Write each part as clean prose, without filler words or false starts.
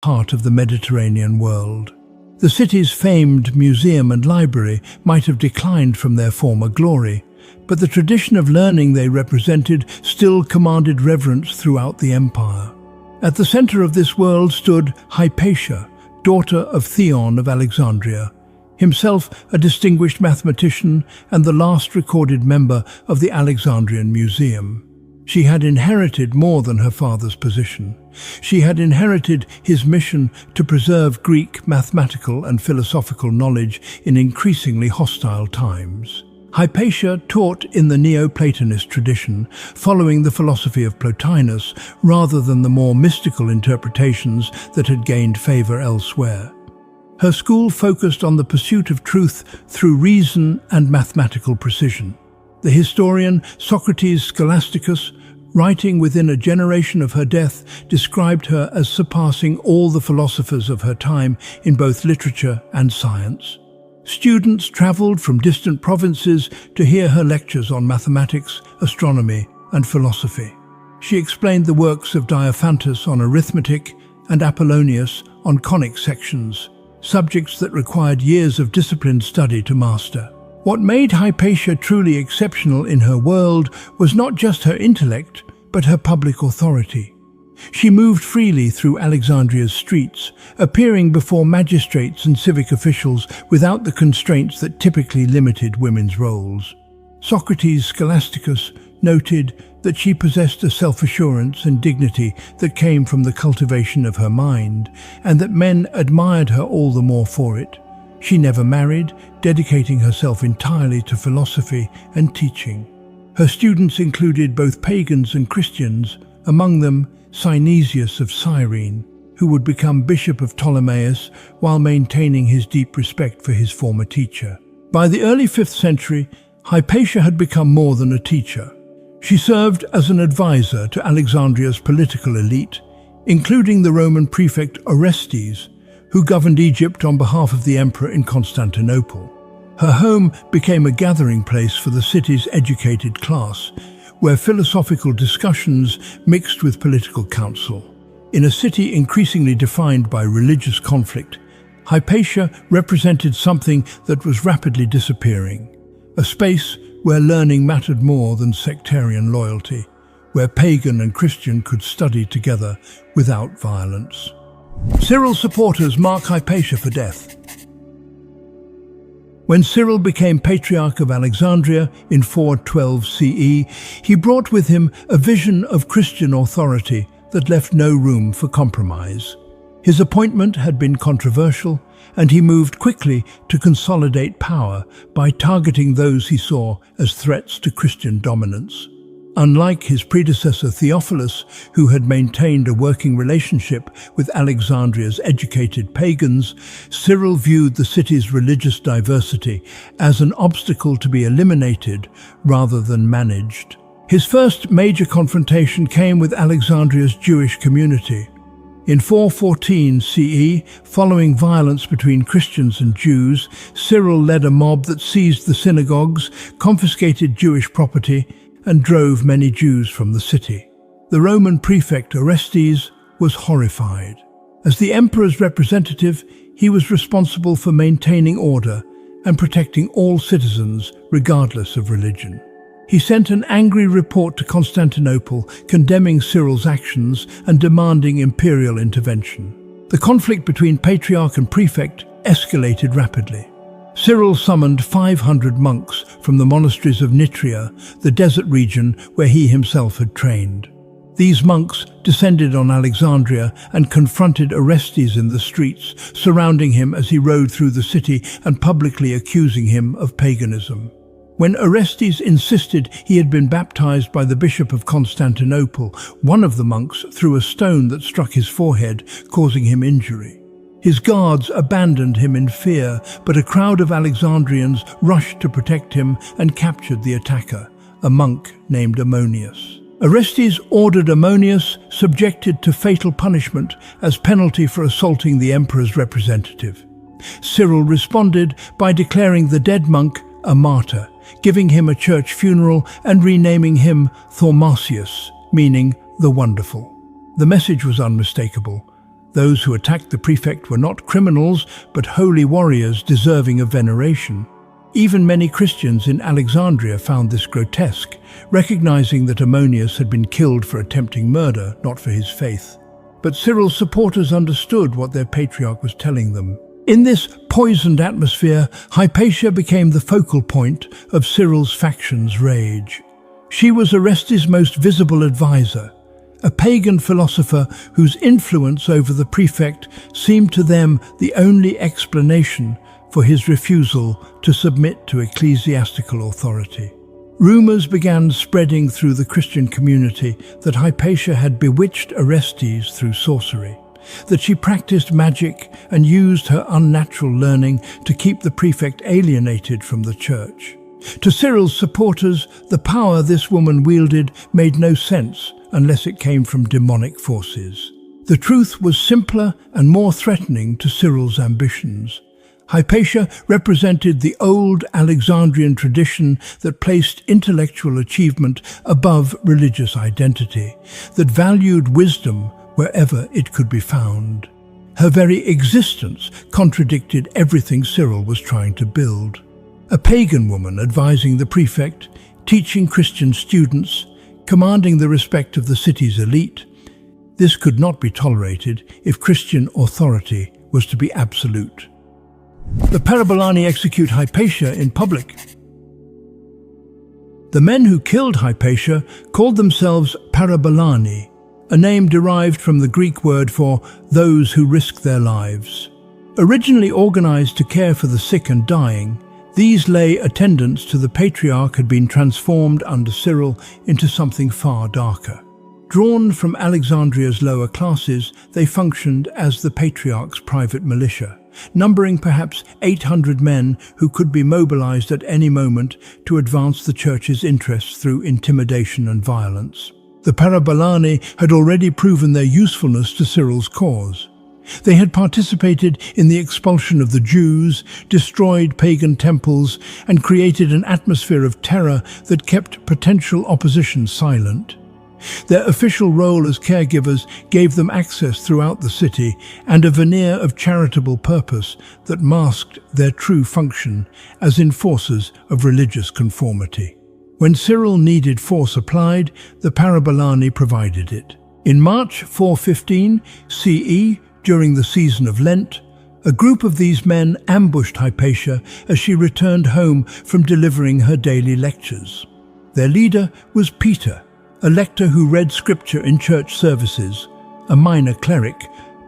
heart of the Mediterranean world. The city's famed museum and library might have declined from their former glory, but the tradition of learning they represented still commanded reverence throughout the empire. At the center of this world stood Hypatia, daughter of Theon of Alexandria, himself a distinguished mathematician and the last recorded member of the Alexandrian Museum. She had inherited more than her father's position. She had inherited his mission to preserve Greek mathematical and philosophical knowledge in increasingly hostile times. Hypatia taught in the Neoplatonist tradition, following the philosophy of Plotinus rather than the more mystical interpretations that had gained favor elsewhere. Her school focused on the pursuit of truth through reason and mathematical precision. The historian Socrates Scholasticus, writing within a generation of her death, described her as surpassing all the philosophers of her time in both literature and science. Students traveled from distant provinces to hear her lectures on mathematics, astronomy, and philosophy. She explained the works of Diophantus on arithmetic and Apollonius on conic sections, subjects that required years of disciplined study to master. What made Hypatia truly exceptional in her world was not just her intellect, but her public authority. She moved freely through Alexandria's streets, appearing before magistrates and civic officials without the constraints that typically limited women's roles. Socrates Scholasticus noted that she possessed a self-assurance and dignity that came from the cultivation of her mind, and that men admired her all the more for it. She never married, dedicating herself entirely to philosophy and teaching. Her students included both pagans and Christians, among them Synesius of Cyrene, who would become bishop of Ptolemais while maintaining his deep respect for his former teacher. By the early 5th century, Hypatia had become more than a teacher. She served as an advisor to Alexandria's political elite, including the Roman prefect Orestes, who governed Egypt on behalf of the emperor in Constantinople. Her home became a gathering place for the city's educated class, where philosophical discussions mixed with political counsel. In a city increasingly defined by religious conflict, Hypatia represented something that was rapidly disappearing, a space where learning mattered more than sectarian loyalty, where pagan and Christian could study together without violence. Cyril's supporters mark Hypatia for death. When Cyril became Patriarch of Alexandria in 412 CE, he brought with him a vision of Christian authority that left no room for compromise. His appointment had been controversial, and he moved quickly to consolidate power by targeting those he saw as threats to Christian dominance. Unlike his predecessor Theophilus, who had maintained a working relationship with Alexandria's educated pagans, Cyril viewed the city's religious diversity as an obstacle to be eliminated rather than managed. His first major confrontation came with Alexandria's Jewish community. In 414 CE, following violence between Christians and Jews, Cyril led a mob that seized the synagogues, confiscated Jewish property, and drove many Jews from the city. The Roman prefect Orestes was horrified. As the emperor's representative, he was responsible for maintaining order and protecting all citizens regardless of religion. He sent an angry report to Constantinople condemning Cyril's actions and demanding imperial intervention. The conflict between patriarch and prefect escalated rapidly. Cyril summoned 500 monks from the monasteries of Nitria, the desert region where he himself had trained. These monks descended on Alexandria and confronted Orestes in the streets, surrounding him as he rode through the city and publicly accusing him of paganism. When Orestes insisted he had been baptized by the bishop of Constantinople, one of the monks threw a stone that struck his forehead, causing him injury. His guards abandoned him in fear, but a crowd of Alexandrians rushed to protect him and captured the attacker, a monk named Ammonius. Orestes ordered Ammonius subjected to fatal punishment as penalty for assaulting the emperor's representative. Cyril responded by declaring the dead monk a martyr, giving him a church funeral and renaming him Thaumacius, meaning the Wonderful. The message was unmistakable. Those who attacked the prefect were not criminals, but holy warriors deserving of veneration. Even many Christians in Alexandria found this grotesque, recognizing that Ammonius had been killed for attempting murder, not for his faith. But Cyril's supporters understood what their patriarch was telling them. In this poisoned atmosphere, Hypatia became the focal point of Cyril's faction's rage. She was Orestes' most visible advisor, a pagan philosopher whose influence over the prefect seemed to them the only explanation for his refusal to submit to ecclesiastical authority. Rumors began spreading through the Christian community that Hypatia had bewitched Orestes through sorcery, that she practiced magic and used her unnatural learning to keep the prefect alienated from the church. To Cyril's supporters, the power this woman wielded made no sense unless it came from demonic forces. The truth was simpler and more threatening to Cyril's ambitions. Hypatia represented the old Alexandrian tradition that placed intellectual achievement above religious identity, that valued wisdom wherever it could be found. Her very existence contradicted everything Cyril was trying to build. A pagan woman advising the prefect, teaching Christian students, commanding the respect of the city's elite. This could not be tolerated if Christian authority was to be absolute. The Parabalani execute Hypatia in public. The men who killed Hypatia called themselves Parabalani, a name derived from the Greek word for those who risk their lives. Originally organized to care for the sick and dying, these lay attendants to the Patriarch had been transformed under Cyril into something far darker. Drawn from Alexandria's lower classes, they functioned as the Patriarch's private militia, numbering perhaps 800 men who could be mobilized at any moment to advance the church's interests through intimidation and violence. The Parabalani had already proven their usefulness to Cyril's cause. They had participated in the expulsion of the Jews, destroyed pagan temples, and created an atmosphere of terror that kept potential opposition silent. Their official role as caregivers gave them access throughout the city and a veneer of charitable purpose that masked their true function as enforcers of religious conformity. When Cyril needed force applied, the Parabalani provided it. In March 415 CE, during the season of Lent, a group of these men ambushed Hypatia as she returned home from delivering her daily lectures. Their leader was Peter, a lector who read scripture in church services, a minor cleric,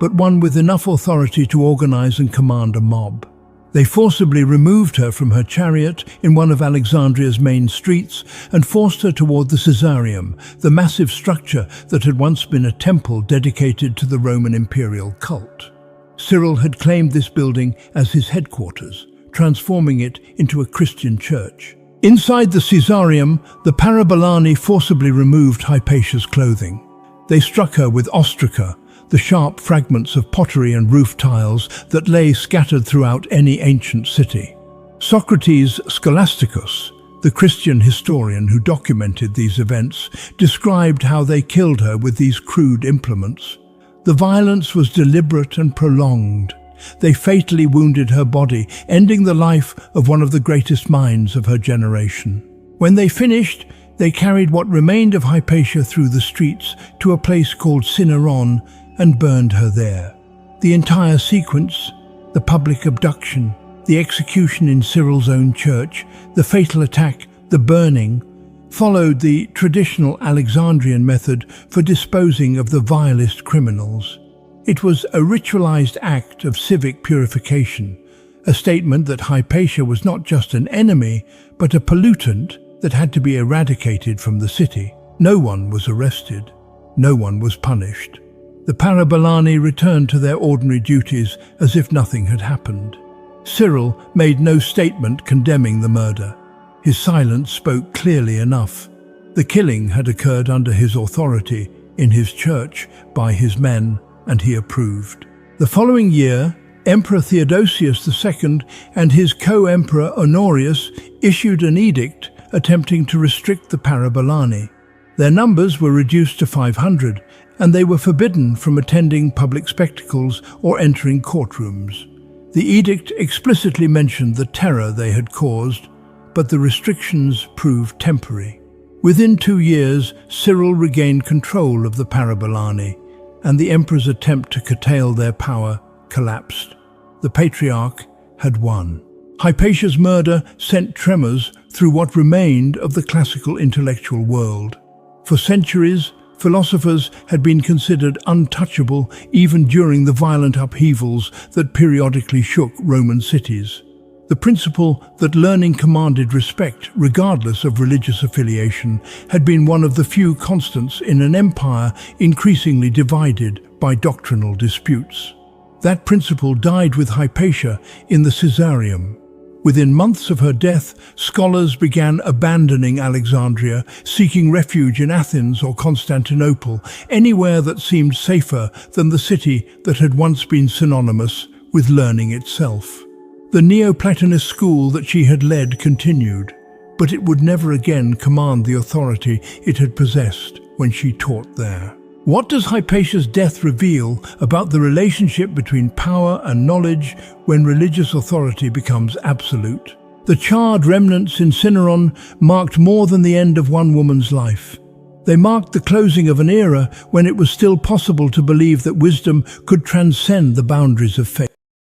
but one with enough authority to organize and command a mob. They forcibly removed her from her chariot in one of Alexandria's main streets and forced her toward the Caesareum, the massive structure that had once been a temple dedicated to the Roman imperial cult. Cyril had claimed this building as his headquarters, transforming it into a Christian church. Inside the Caesareum, the Parabalani forcibly removed Hypatia's clothing. They struck her with ostraca, the sharp fragments of pottery and roof tiles that lay scattered throughout any ancient city. Socrates Scholasticus, the Christian historian who documented these events, described how they killed her with these crude implements. The violence was deliberate and prolonged. They fatally wounded her body, ending the life of one of the greatest minds of her generation. When they finished, they carried what remained of Hypatia through the streets to a place called Cinaron and burned her there. The entire sequence, the public abduction, the execution in Cyril's own church, the fatal attack, the burning, followed the traditional Alexandrian method for disposing of the vilest criminals. It was a ritualized act of civic purification, a statement that Hypatia was not just an enemy, but a pollutant that had to be eradicated from the city. No one was arrested. No one was punished. The Parabalani returned to their ordinary duties as if nothing had happened. Cyril made no statement condemning the murder. His silence spoke clearly enough. The killing had occurred under his authority, in his church, by his men, and he approved. The following year, Emperor Theodosius II and his co-emperor Honorius issued an edict attempting to restrict the Parabalani. Their numbers were reduced to 500, and they were forbidden from attending public spectacles or entering courtrooms. The edict explicitly mentioned the terror they had caused, but the restrictions proved temporary. Within 2 years, Cyril regained control of the Parabalani, and the emperor's attempt to curtail their power collapsed. The Patriarch had won. Hypatia's murder sent tremors through what remained of the classical intellectual world. For centuries, philosophers had been considered untouchable even during the violent upheavals that periodically shook Roman cities. The principle that learning commanded respect, regardless of religious affiliation, had been one of the few constants in an empire increasingly divided by doctrinal disputes. That principle died with Hypatia in the Caesareum. Within months of her death, scholars began abandoning Alexandria, seeking refuge in Athens or Constantinople, anywhere that seemed safer than the city that had once been synonymous with learning itself. The Neoplatonist school that she had led continued, but it would never again command the authority it had possessed when she taught there. What does Hypatia's death reveal about the relationship between power and knowledge when religious authority becomes absolute? The charred remnants in Cineron marked more than the end of one woman's life. They marked the closing of an era when it was still possible to believe that wisdom could transcend the boundaries of faith.